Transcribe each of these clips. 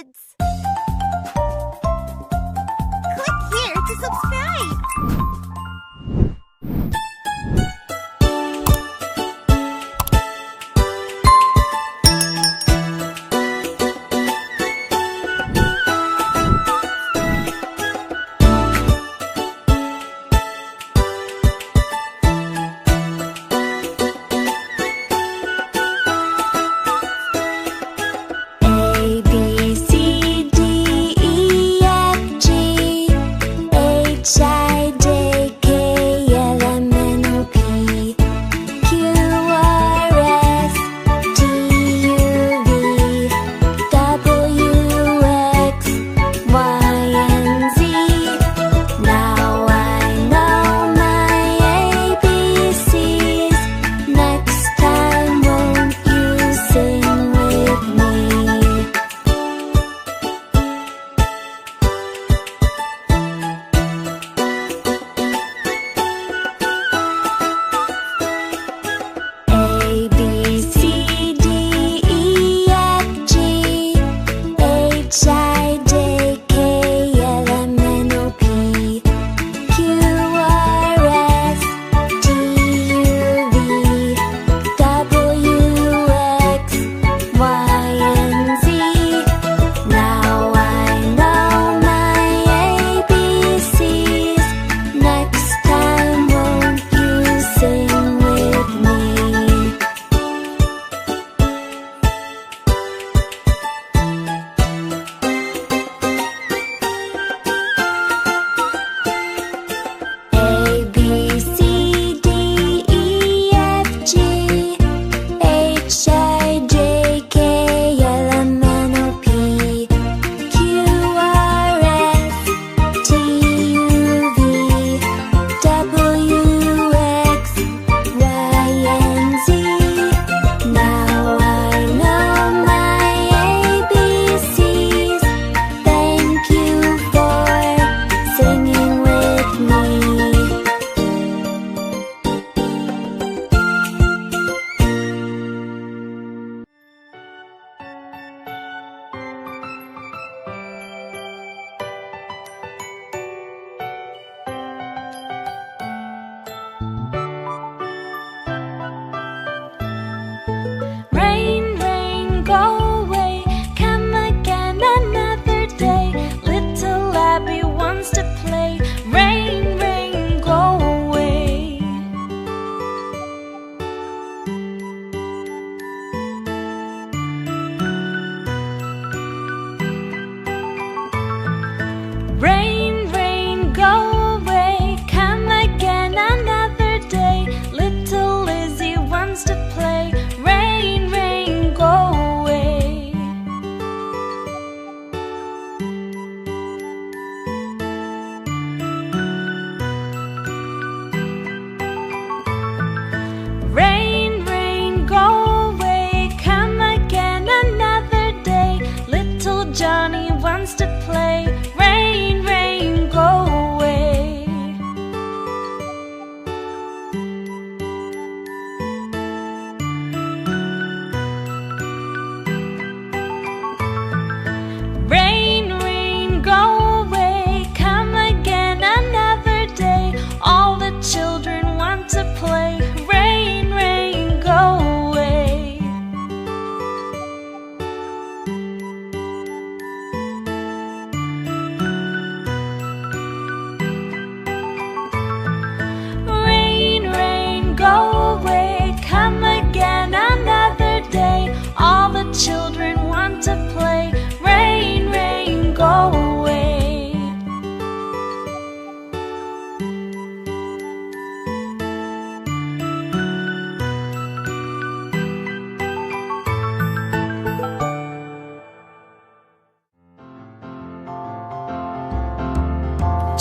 kids! Click here to subscribe!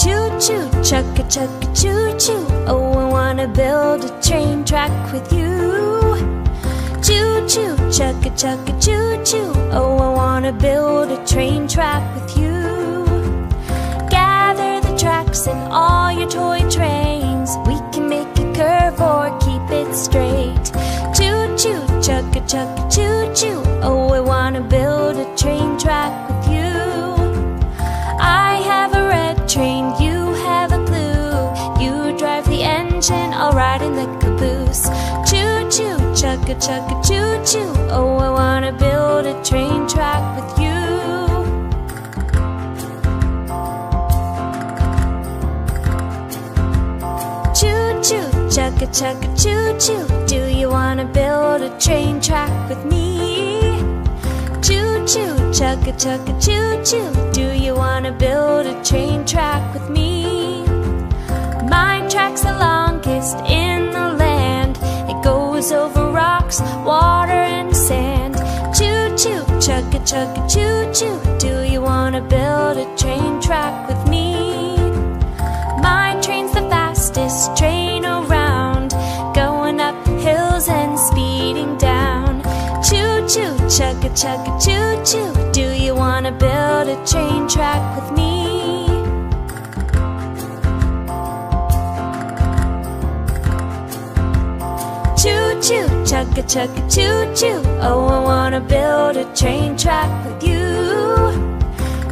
Choo-choo, chugga-chugga, choo-choo. Oh, I wanna build a train track with you. Choo-choo, chugga-chugga, choo-choo. Oh, I wanna build a train track with you. Gather the tracks and all your toy trains. We can make a curve or keep it straight. Choo-choo, chugga-chugga, choo-choo. Oh, I wanna build a train track with you. chugga chugga choo choo. Oh, I wanna build a train track with you. Choo choo, chugga chugga choo choo. Do you wanna build a train track with me? Choo choo, chugga chugga choo choo. Do you wanna build a train track with me? My track's the longest in the land. It goes over rocks, water and sand. Choo choo, chugga chugga choo choo. Do you wanna build a train track with me? My train's the fastest train around, going up hills and speeding down. Choo choo, chugga chugga choo choo. Do you wanna build a train track with me? Choo choo, chugga chugga choo choo. Oh, I wanna build a train track with you.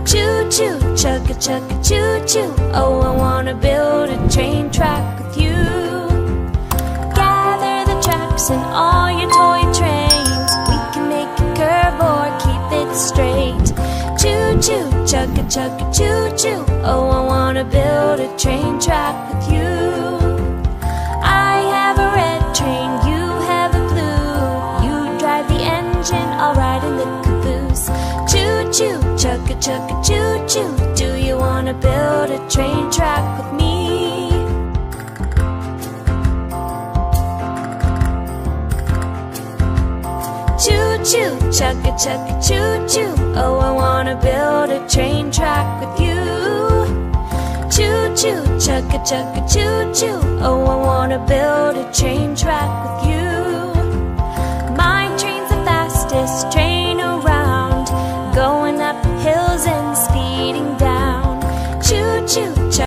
Choo choo, chugga chugga choo choo. Oh, I wanna build a train track with you. Gather the tracks and all your toy trains. We can make a curve or keep it straight. Choo choo, chugga chugga choo choo. Oh, I wanna build a train track with you. I have a red train, you have a blue. You drive the engine, I'll ride in the caboose. Choo choo, chugga chugga choo choo. Do you wanna build a train track with me? Choo choo, chugga chugga choo choo. Oh, I wanna build a train track with you. Choo choo, chugga chugga choo choo. Oh, I wanna build a train track